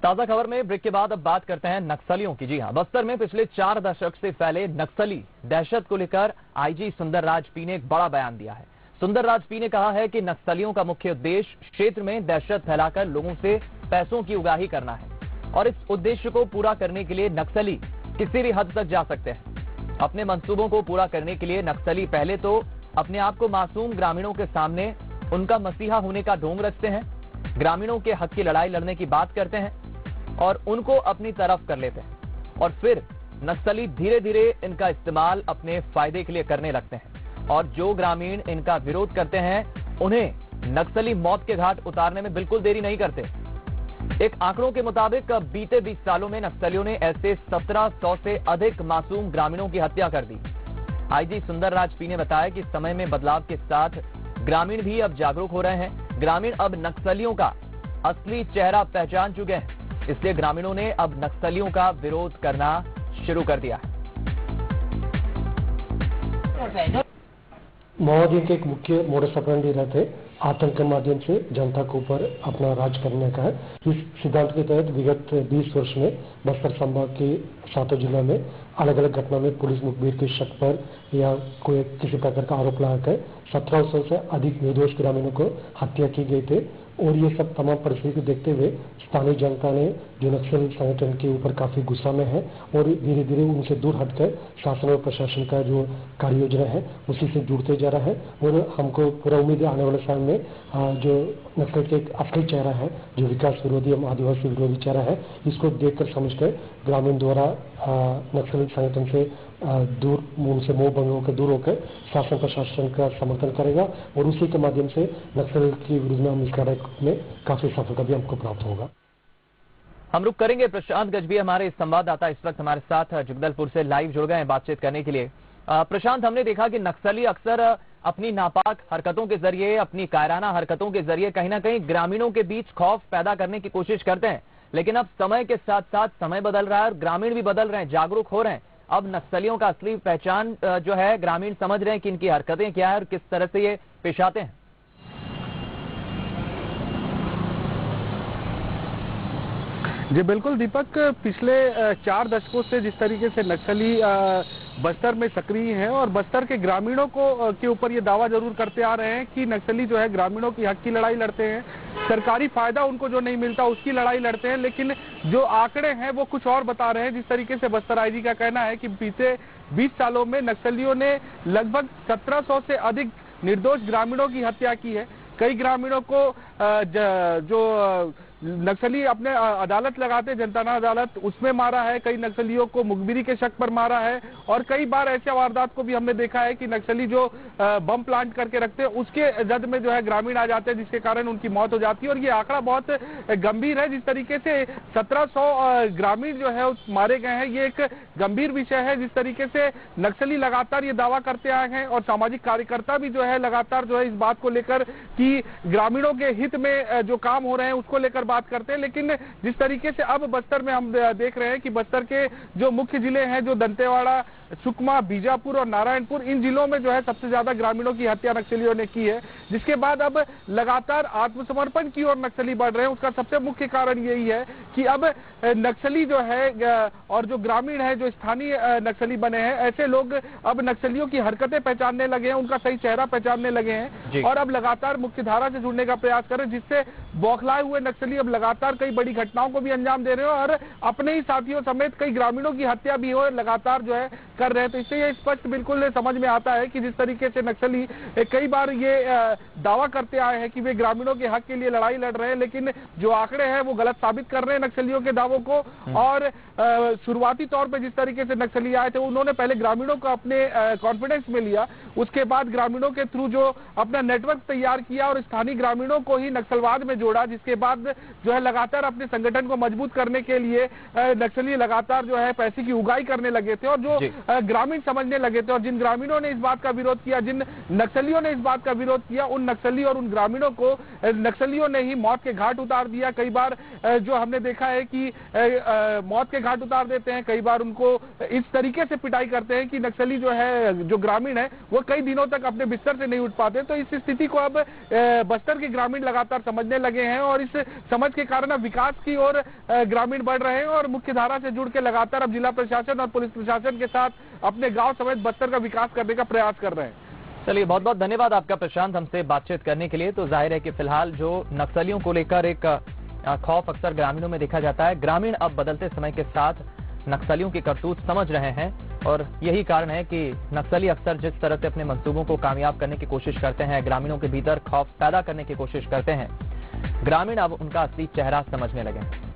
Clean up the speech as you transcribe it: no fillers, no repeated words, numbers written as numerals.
ताजा खबर में ब्रेक के बाद अब बात करते हैं नक्सलियों की। जी हां, बस्तर में पिछले 4 दशक से फैले नक्सली दहशत को लेकर आईजी सुंदरराज पी ने एक बड़ा बयान दिया है। सुंदरराज पी ने कहा है कि नक्सलियों का मुख्य उद्देश्य क्षेत्र में दहशत फैलाकर लोगों से पैसों की उगाही करना है और इस उद्देश्य को पूरा करने के लिए नक्सली किसी भी हद तक जा सकते हैं। अपने मंसूबों को पूरा करने के लिए नक्सली पहले तो अपने आप को मासूम ग्रामीणों के सामने उनका मसीहा होने का ढोंग रखते हैं, ग्रामीणों के हक की लड़ाई लड़ने की बात करते हैं और उनको अपनी तरफ कर लेते हैं और फिर नक्सली धीरे धीरे इनका इस्तेमाल अपने फायदे के लिए करने लगते हैं और जो ग्रामीण इनका विरोध करते हैं उन्हें नक्सली मौत के घाट उतारने में बिल्कुल देरी नहीं करते। एक आंकड़ों के मुताबिक बीते 20 सालों में नक्सलियों ने ऐसे 1700 से अधिक मासूम ग्रामीणों की हत्या कर दी। आईजी सुंदरराज पी ने बताया कि समय में बदलाव के साथ ग्रामीण भी अब जागरूक हो रहे हैं। ग्रामीण अब नक्सलियों का असली चेहरा पहचान चुके हैं, इसलिए ग्रामीणों ने अब नक्सलियों का विरोध करना शुरू कर दिया है। माओवादियों के एक मुख्य मोडस ऑपरेंडी रहते आतंक के माध्यम से जनता के ऊपर अपना राज करने का है। इस सिद्धांत के तहत विगत 20 वर्ष में बस्तर संभाग के 7 जिलों में अलग अलग घटना में पुलिस मुखबिर के शक पर या कोई किसी प्रकार का आरोप लगाकर 1700 से अधिक निर्दोष ग्रामीणों को हत्या की गई थे और ये सब तमाम परिस्थिति को देखते हुए स्थानीय जनता ने जो नक्सल संगठन के ऊपर काफी गुस्सा में है और धीरे धीरे उनसे दूर हटकर शासन और प्रशासन का जो कार्य योजना है उसी से जुड़ते जा रहा है और हमको पूरा उम्मीद है आने वाले साल में जो नक्सल के एक असली चेहरा है, जो विकास विरोधी और आदिवासी विरोधी चेहरा है, इसको देखकर समझकर ग्रामीण द्वारा नक्सल संगठन से दूर उनसे मोह भंग होकर दूर होकर शासन प्रशासन का समर्थन करेगा और उसी के माध्यम से नक्सल के विरुद्ध में हम इस लड़ाई में काफी सफलता भी हमको प्राप्त होगा। हम रुक करेंगे। प्रशांत गजभी हमारे संवाददाता इस वक्त हमारे साथ जगदलपुर से लाइव जुड़ गए हैं बातचीत करने के लिए। प्रशांत, हमने देखा कि नक्सली अक्सर अपनी नापाक हरकतों के जरिए, अपनी कायराना हरकतों के जरिए कहीं ना कहीं ग्रामीणों के बीच खौफ पैदा करने की कोशिश करते हैं, लेकिन अब समय के साथ साथ समय बदल रहा है और ग्रामीण भी बदल रहे हैं, जागरूक हो रहे हैं। अब नक्सलियों का असली पहचान जो है ग्रामीण समझ रहे हैं कि इनकी हरकतें क्या है और किस तरह से ये पेश आते हैं। जी बिल्कुल दीपक, पिछले 4 दशकों से जिस तरीके से नक्सली बस्तर में सक्रिय हैं और बस्तर के ग्रामीणों को के ऊपर ये दावा जरूर करते आ रहे हैं कि नक्सली जो है ग्रामीणों की हक की लड़ाई लड़ते हैं, सरकारी फायदा उनको जो नहीं मिलता उसकी लड़ाई लड़ते हैं, लेकिन जो आंकड़े हैं वो कुछ और बता रहे हैं। जिस तरीके से बस्तर आईजी का कहना है कि बीते 20 सालों में नक्सलियों ने लगभग 1700 से अधिक निर्दोष ग्रामीणों की हत्या की है। कई ग्रामीणों को जो नक्सली अपने अदालत लगाते, जनताना अदालत, उसमें मारा है। कई नक्सलियों को मुखबिरी के शक पर मारा है और कई बार ऐसे वारदात को भी हमने देखा है कि नक्सली जो बम प्लांट करके रखते हैं उसके जद में जो है ग्रामीण आ जाते हैं, जिसके कारण उनकी मौत हो जाती है। और ये आंकड़ा बहुत गंभीर है। जिस तरीके से 1700 ग्रामीण जो है मारे गए हैं, ये एक गंभीर विषय है। जिस तरीके से नक्सली लगातार ये दावा करते आए हैं और सामाजिक कार्यकर्ता भी जो है लगातार जो है इस बात को लेकर कि ग्रामीणों के हित में जो काम हो रहे हैं उसको लेकर बात करते हैं, लेकिन जिस तरीके से अब बस्तर में हम देख रहे हैं कि बस्तर के जो मुख्य जिले हैं, जो दंतेवाड़ा, सुकमा, बीजापुर और नारायणपुर, इन जिलों में जो है सबसे ज्यादा ग्रामीणों की हत्या नक्सलियों ने की है। जिसके बाद अब लगातार आत्मसमर्पण की ओर नक्सली बढ़ रहे हैं। उसका सबसे मुख्य कारण यही है कि अब नक्सली जो है और जो ग्रामीण है, जो स्थानीय नक्सली बने हैं, ऐसे लोग अब नक्सलियों की हरकतें पहचानने लगे हैं, उनका सही चेहरा पहचानने लगे हैं और अब लगातार मुख्य धारा से जुड़ने का प्रयास कर रहे हैं, जिससे बौखलाए हुए नक्सली अब लगातार कई बड़ी घटनाओं को भी अंजाम दे रहे हैं और अपने ही साथियों समेत कई ग्रामीणों की हत्या भी हो लगातार जो है कर रहे हैं। तो इससे ये स्पष्ट बिल्कुल समझ में आता है कि जिस तरीके से नक्सली कई बार ये दावा करते आए हैं कि वे ग्रामीणों के हक के लिए लड़ाई लड़ रहे हैं, लेकिन जो आंकड़े हैं वो गलत साबित कर रहे हैं नक्सलियों के दावों को। और शुरुआती तौर पर जिस तरीके से नक्सली आए थे, उन्होंने पहले ग्रामीणों को अपने कॉन्फिडेंस में लिया, उसके बाद ग्रामीणों के थ्रू जो अपना नेटवर्क तैयार किया और स्थानीय ग्रामीणों को ही नक्सलवाद में जोड़ा, जिसके बाद जो है लगातार अपने संगठन को मजबूत करने के लिए नक्सली लगातार जो है पैसे की उगाही करने लगे थे और जो ग्रामीण समझने लगे थे। और जिन ग्रामीणों ने इस बात का विरोध किया, जिन नक्सलियों ने इस बात का विरोध किया, उन नक्सली और उन ग्रामीणों को नक्सलियों ने ही मौत के घाट उतार दिया। कई बार जो हमने देखा है कि मौत के घाट उतार देते हैं, कई बार उनको इस तरीके से पिटाई करते हैं कि नक्सली जो ग्रामीण है वो कई दिनों तक अपने बिस्तर से नहीं उठ पाते। तो इस स्थिति को अब बस्तर के ग्रामीण लगातार समझने लगे हैं और इस समझ के कारण अब विकास की ओर ग्रामीण बढ़ रहे हैं और मुख्य धारा से जुड़ के लगातार अब जिला प्रशासन और पुलिस प्रशासन के साथ अपने गांव समेत बस्तर का विकास करने का प्रयास कर रहे हैं। चलिए, बहुत बहुत धन्यवाद आपका प्रशांत, हमसे बातचीत करने के लिए। तो जाहिर है कि फिलहाल जो नक्सलियों को लेकर एक खौफ अक्सर ग्रामीणों में देखा जाता है। ग्रामीण अब बदलते समय के साथ नक्सलियों की करतूत समझ रहे हैं और यही कारण है कि नक्सली अक्सर जिस तरह से अपने मंसूबों को कामयाब करने की कोशिश करते हैं, ग्रामीणों के भीतर खौफ पैदा करने की कोशिश करते हैं, ग्रामीण अब उनका असली चेहरा समझने लगे हैं।